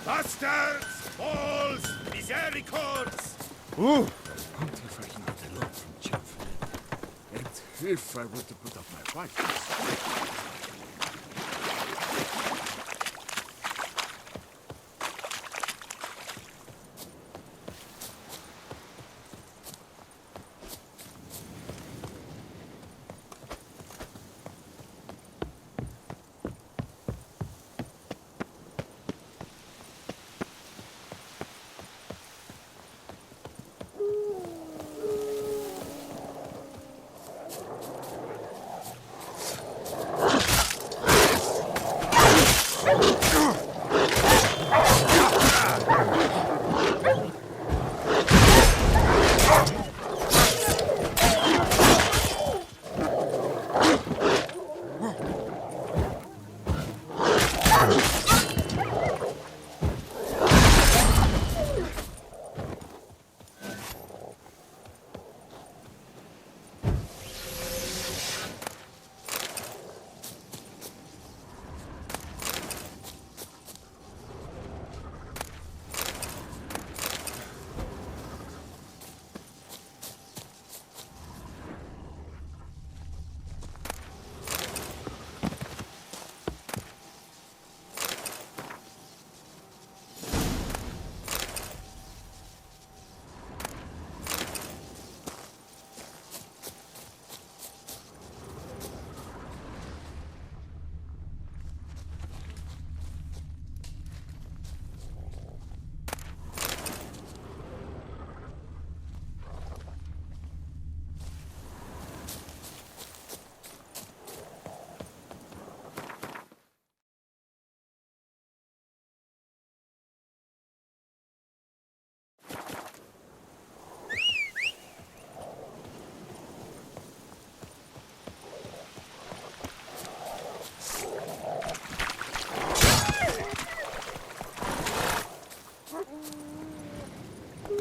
Bastards, balls, misericords! Ooh! What if I can get a loan from Chapman? And if I were to put up my fight.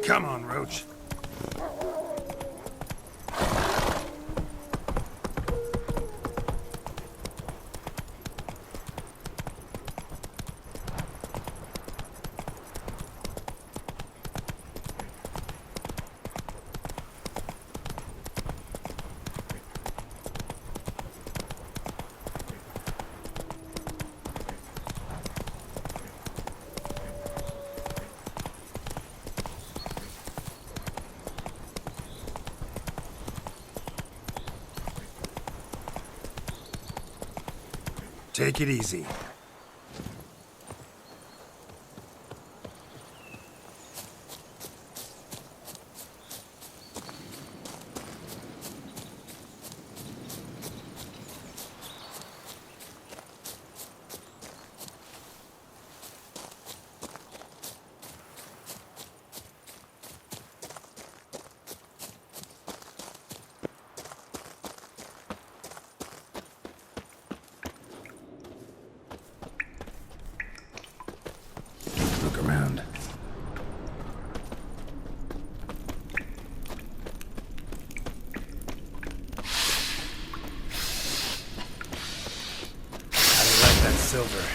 Come on, Roach. Take it easy. Look around. I like that silver.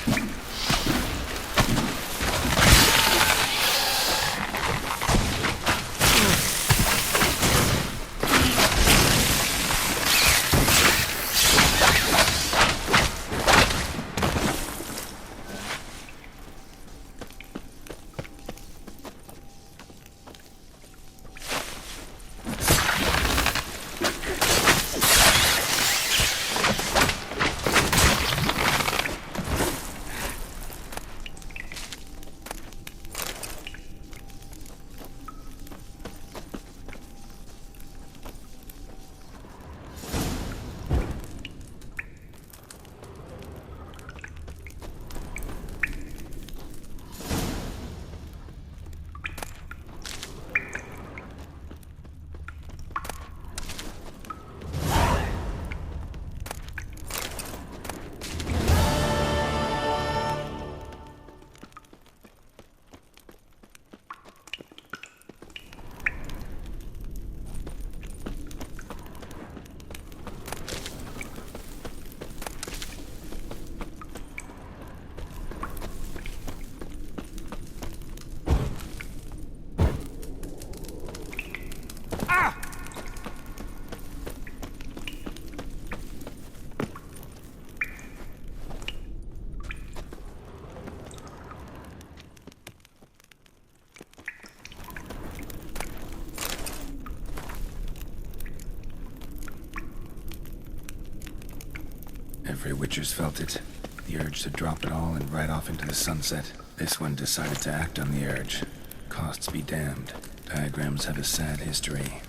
Every Witcher's felt it. The urge to drop it all and ride off into the sunset. This one decided to act on the urge. Costs be damned. Diagrams have a sad history,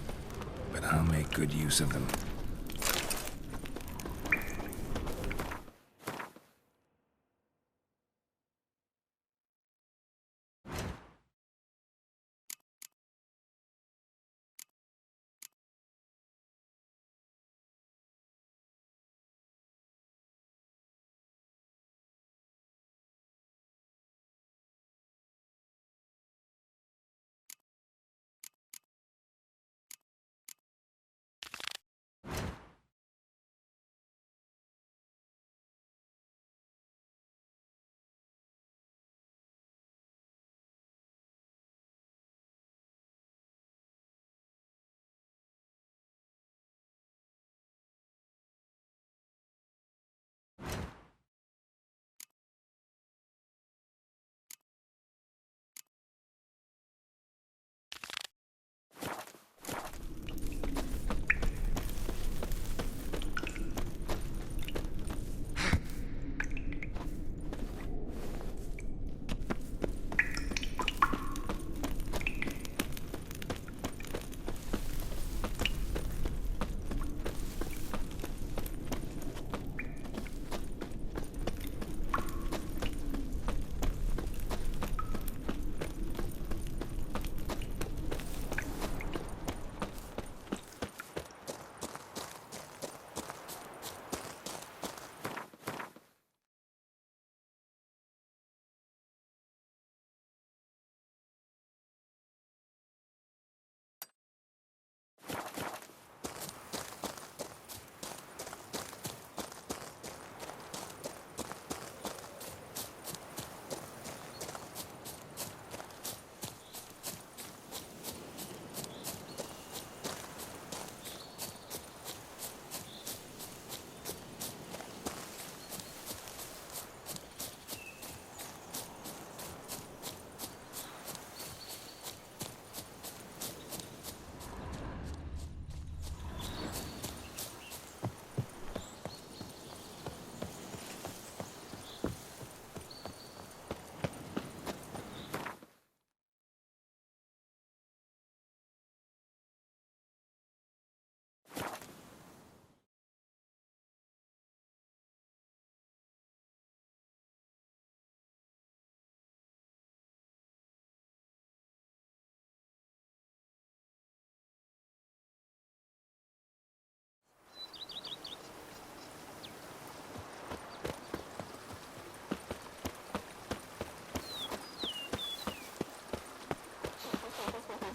but I'll make good use of them.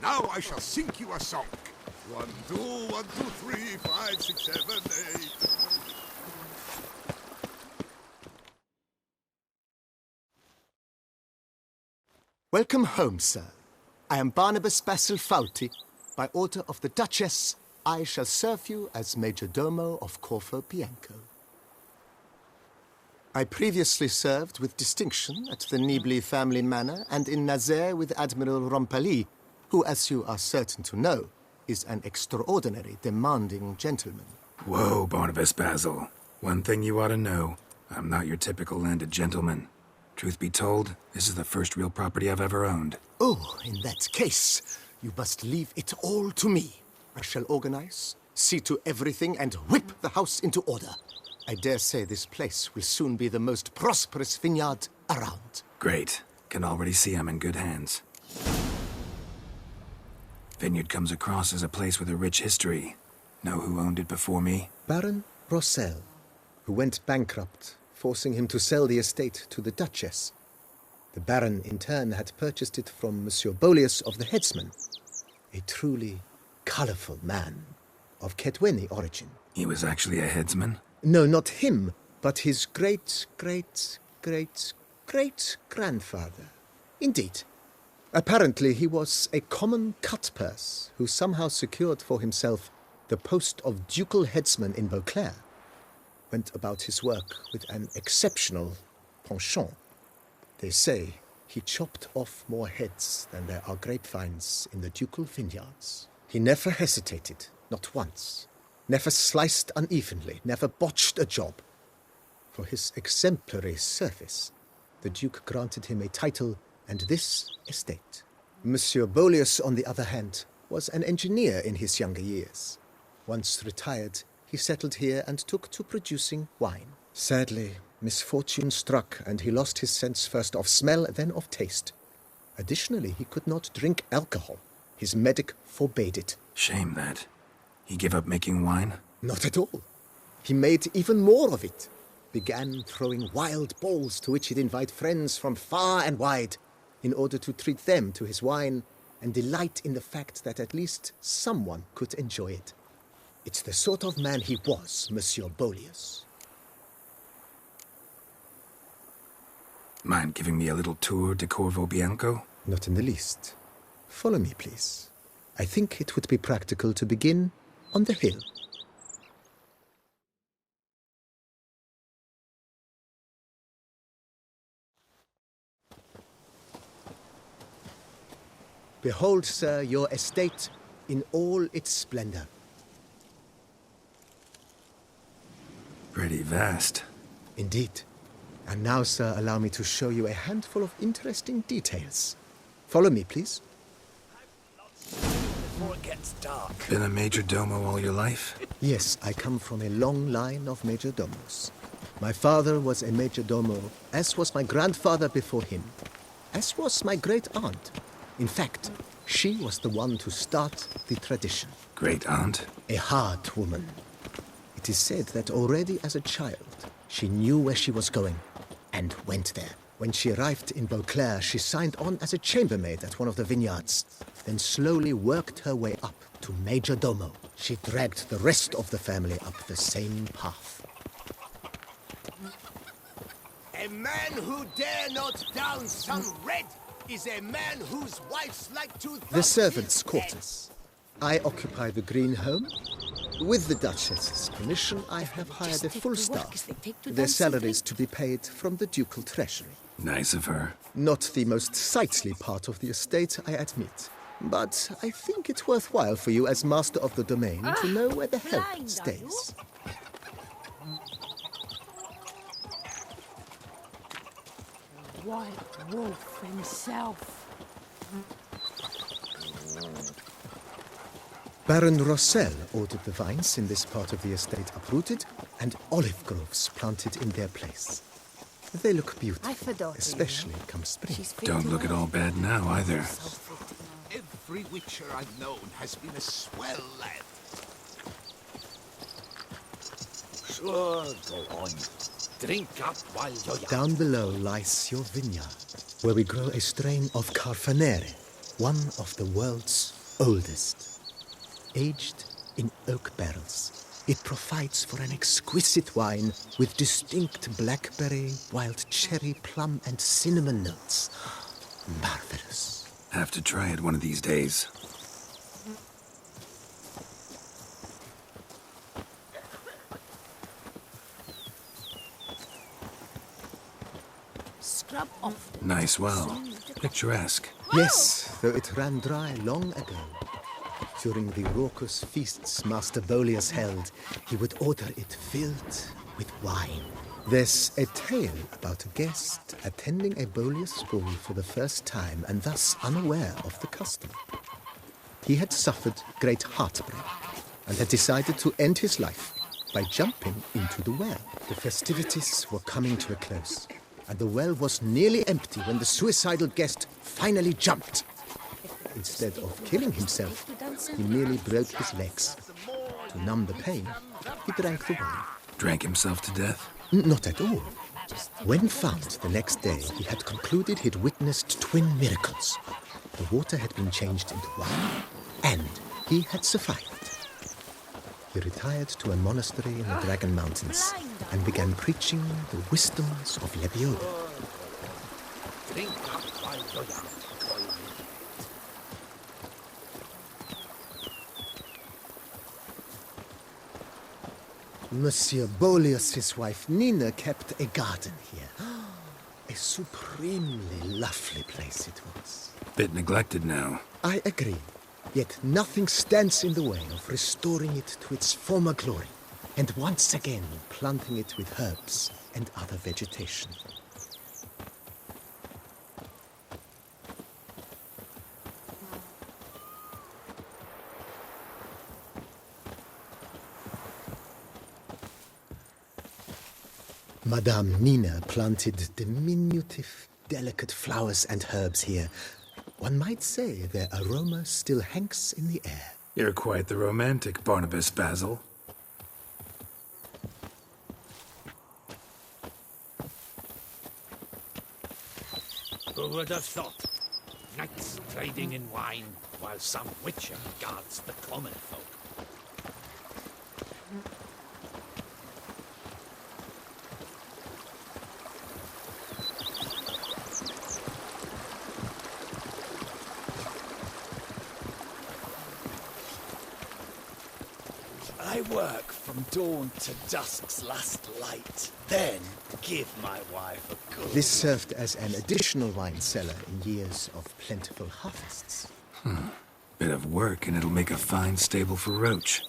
Now I shall sing you a song. 1, 2, 1, 2, 3, 5, 6, 7, 8. Welcome home, sir. I am Barnabas Basil Fawlty. By order of the Duchess, I shall serve you as Major Domo of Corfo Bianco. I previously served with distinction at the Nibley family manor and in Nazaire with Admiral Rompali, who, as you are certain to know, is an extraordinary demanding gentleman. Whoa, Barnabas Basil. One thing you ought to know. I'm not your typical landed gentleman. Truth be told, this is the first real property I've ever owned. Oh, in that case, you must leave it all to me. I shall organize, see to everything, and whip the house into order. I dare say this place will soon be the most prosperous vineyard around. Great. Can already see I'm in good hands. Vineyard comes across as a place with a rich history. Know who owned it before me? Baron Rossel, who went bankrupt, forcing him to sell the estate to the Duchess. The Baron, in turn, had purchased it from Monsieur Bolius of the Headsman, a truly colorful man of Ketweni origin. He was actually a headsman? No, not him, but his great-great-great-great-grandfather. Indeed. Apparently, he was a common cutpurse who somehow secured for himself the post of ducal headsman in Beauclair. Went about his work with an exceptional penchant. They say he chopped off more heads than there are grapevines in the ducal vineyards. He never hesitated, not once. Never sliced unevenly, never botched a job. For his exemplary service, the Duke granted him a title and this estate. Monsieur Bolius, on the other hand, was an engineer in his younger years. Once retired, he settled here and took to producing wine. Sadly, misfortune struck and he lost his sense first of smell, then of taste. Additionally, he could not drink alcohol. His medic forbade it. Shame that. He gave up making wine? Not at all. He made even more of it. Began throwing wild balls to which he'd invite friends from far and wide in order to treat them to his wine and delight in the fact that at least someone could enjoy it. It's the sort of man he was, Monsieur Bolius. Mind giving me a little tour de Corvo Bianco? Not in the least. Follow me, please. I think it would be practical to begin on the hill. Behold, sir, your estate in all its splendor. Pretty vast. Indeed. And now, sir, allow me to show you a handful of interesting details. Follow me, please. Before it gets dark. Been a major domo all your life? Yes, I come from a long line of major domos. My father was a major domo, as was my grandfather before him, as was my great-aunt. In fact, she was the one to start the tradition. Great aunt? A hard woman. It is said that already as a child, she knew where she was going and went there. When she arrived in Beauclair, she signed on as a chambermaid at one of the vineyards, then slowly worked her way up to major domo. She dragged the rest of the family up the same path. A man who dare not down some red is a man whose wife's like to... The servants' quarters. I occupy the green home. With the Duchess's permission, I have hired a full staff. Their salaries to be paid from the ducal treasury. Nice of her. Not the most sightly part of the estate, I admit. But I think it worthwhile for you as master of the domain to know where the help stays. White Wolf himself. Baron Rossel ordered the vines in this part of the estate uprooted and olive groves planted in their place. They look beautiful, especially come spring. Don't look at all bad now, either. Every witcher I've known has been a swell lad. Sure, go on. Drink up while you're young. Down below lies your vineyard, where we grow a strain of Carfanere, one of the world's oldest. Aged in oak barrels, it provides for an exquisite wine with distinct blackberry, wild cherry, plum, and cinnamon notes. Marvelous. Have to try it one of these days. Scrub off. Nice well. Picturesque. Yes, though it ran dry long ago. During the raucous feasts Master Bolius held, he would order it filled with wine. There's a tale about a guest attending a Bolius school for the first time and thus unaware of the custom. He had suffered great heartbreak and had decided to end his life by jumping into the well. The festivities were coming to a close, and the well was nearly empty when the suicidal guest finally jumped. Instead of killing himself, he merely broke his legs. To numb the pain, he drank the wine. Drank himself to death? Not at all. When found the next day, he had concluded he'd witnessed twin miracles. The water had been changed into wine, and he had survived. He retired to a monastery in the Dragon Mountains and began preaching the wisdoms of Lebioda. Drink up while you're young. Monsieur Bolius's wife Nina kept a garden here. A supremely lovely place it was. Bit neglected now. I agree. Yet nothing stands in the way of restoring it to its former glory, and once again planting it with herbs and other vegetation. Madame Nina planted diminutive, delicate flowers and herbs here. One might say their aroma still hangs in the air. You're quite the romantic, Barnabas Basil. Who would have thought? Knights trading in wine, while some witcher guards the common folk. I work from dawn to dusk's last light, then give my wife a good... This served as an additional wine cellar in years of plentiful harvests. Bit of work and it'll make a fine stable for Roach.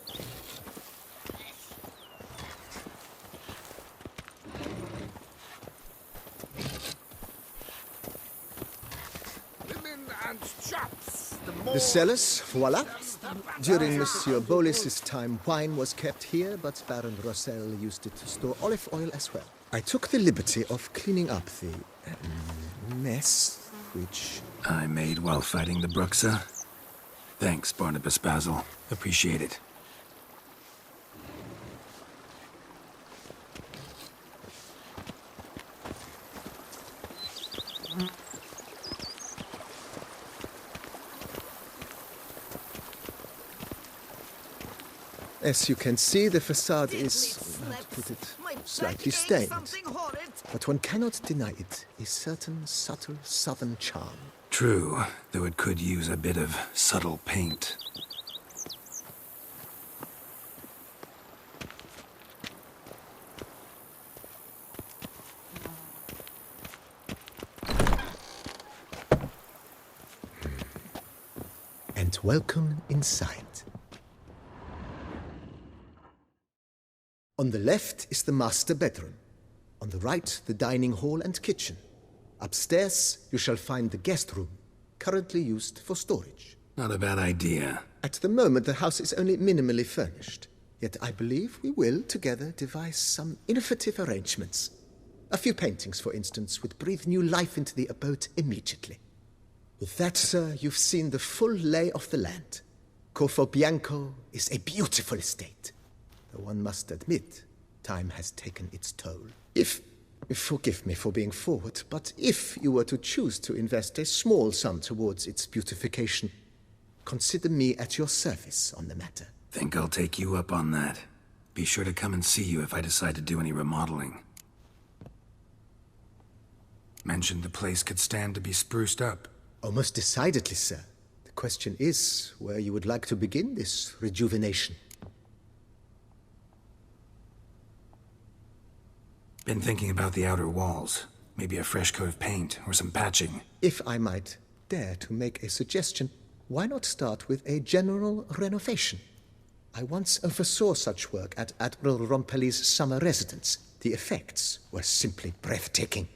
Women and chops. The cellars, voila. During Monsieur Bolis's time, wine was kept here, but Baron Rossel used it to store olive oil as well. I took the liberty of cleaning up the mess, which... I made while fighting the Bruxa. Thanks, Barnabas Basil. Appreciate it. As you can see, the facade is, how to put it, slightly stained. But one cannot deny it, a certain subtle southern charm. True, though it could use a bit of subtle paint. And welcome inside. On the left is the master bedroom. On the right, the dining hall and kitchen. Upstairs, you shall find the guest room, currently used for storage. Not a bad idea. At the moment, the house is only minimally furnished. Yet I believe we will, together, devise some innovative arrangements. A few paintings, for instance, would breathe new life into the abode immediately. With that, sir, you've seen the full lay of the land. Corfo Bianco is a beautiful estate. Though one must admit, time has taken its toll. Forgive me for being forward, but if you were to choose to invest a small sum towards its beautification, consider me at your service on the matter. Think I'll take you up on that. Be sure to come and see you if I decide to do any remodeling. Mentioned the place could stand to be spruced up. Oh, most decidedly, sir. The question is where you would like to begin this rejuvenation. Been thinking about the outer walls. Maybe a fresh coat of paint or some patching. If I might dare to make a suggestion, why not start with a general renovation? I once oversaw such work at Admiral Rompelli's summer residence. The effects were simply breathtaking.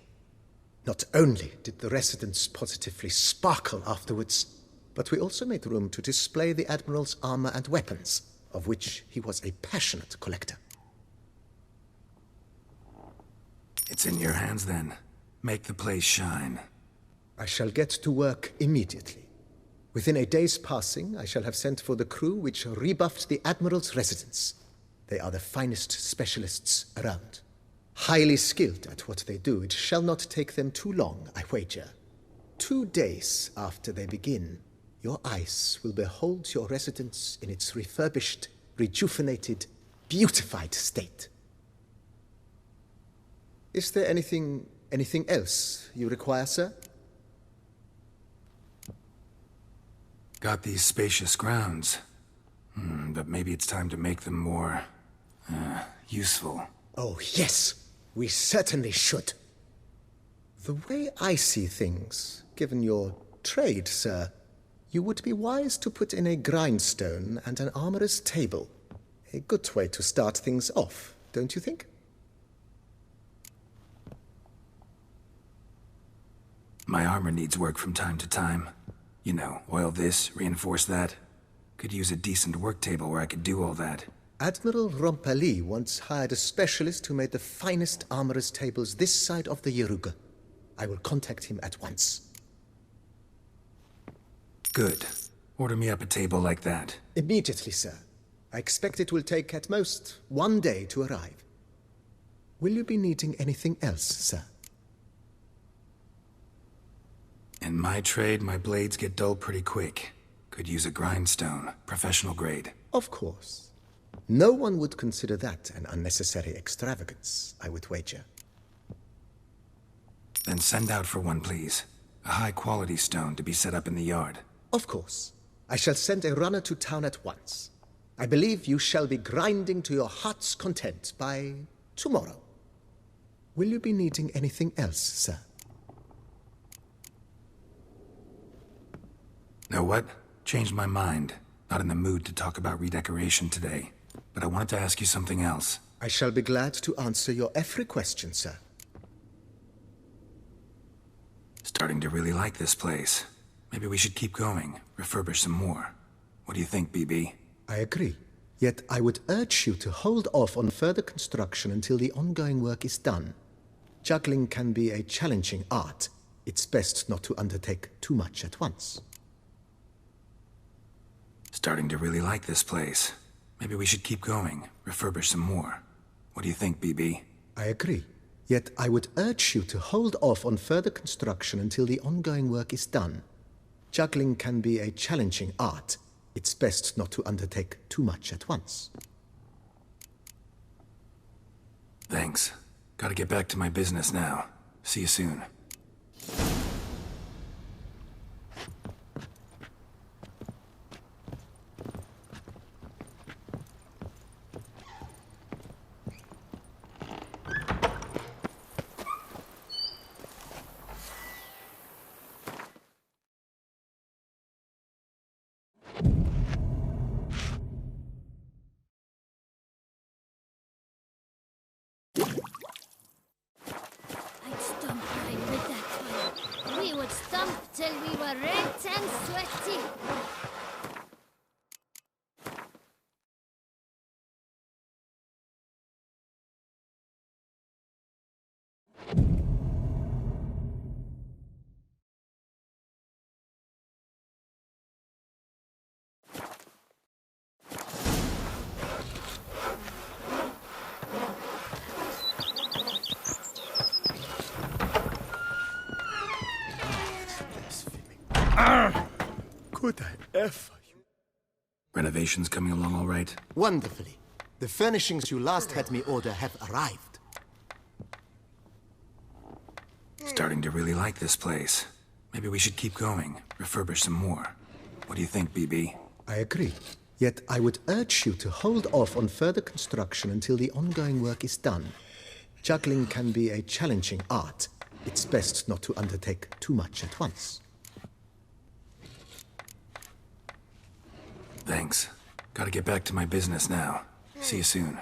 Not only did the residence positively sparkle afterwards, but we also made room to display the Admiral's armor and weapons, of which he was a passionate collector. It's in your hands then. Make the place shine. I shall get to work immediately. Within a day's passing, I shall have sent for the crew which rebuffed the Admiral's residence. They are the finest specialists around. Highly skilled at what they do, it shall not take them too long, I wager. 2 days after they begin, your eyes will behold your residence in its refurbished, rejuvenated, beautified state. Is there anything else you require, sir? Got these spacious grounds. But maybe it's time to make them more... useful. Oh, yes. We certainly should. The way I see things, given your trade, sir, you would be wise to put in a grindstone and an armorer's table. A good way to start things off, don't you think? My armor needs work from time to time. You know, oil this, reinforce that. Could use a decent work table where I could do all that. Admiral Rompali once hired a specialist who made the finest armorer's tables this side of the Yaruga. I will contact him at once. Good. Order me up a table like that. Immediately, sir. I expect it will take at most 1 day to arrive. Will you be needing anything else, sir? In my trade, my blades get dull pretty quick. Could use a grindstone, professional grade. Of course. No one would consider that an unnecessary extravagance, I would wager. Then send out for one, please. A high-quality stone to be set up in the yard. Of course. I shall send a runner to town at once. I believe you shall be grinding to your heart's content by tomorrow. Will you be needing anything else, sir? Know what? Changed my mind. Not in the mood to talk about redecoration today. But I wanted to ask you something else. I shall be glad to answer your every question, sir. Starting to really like this place. Maybe we should keep going, refurbish some more. What do you think, BB? I agree. Yet I would urge you to hold off on further construction until the ongoing work is done. Juggling can be a challenging art. It's best not to undertake too much at once. Starting to really like this place. Maybe we should keep going, refurbish some more. What do you think, BB? I agree. Yet I would urge you to hold off on further construction until the ongoing work is done. Juggling can be a challenging art. It's best not to undertake too much at once. Thanks. Gotta get back to my business now. See you soon. I'd stomp right with that one. We would stomp till we were red and sweaty. Could I ever? Renovations coming along all right? Wonderfully. The furnishings you last had me order have arrived. Starting to really like this place. Maybe we should keep going, refurbish some more. What do you think, BB? I agree. Yet I would urge you to hold off on further construction until the ongoing work is done. Juggling can be a challenging art. It's best not to undertake too much at once. Thanks. Gotta get back to my business now. See you soon.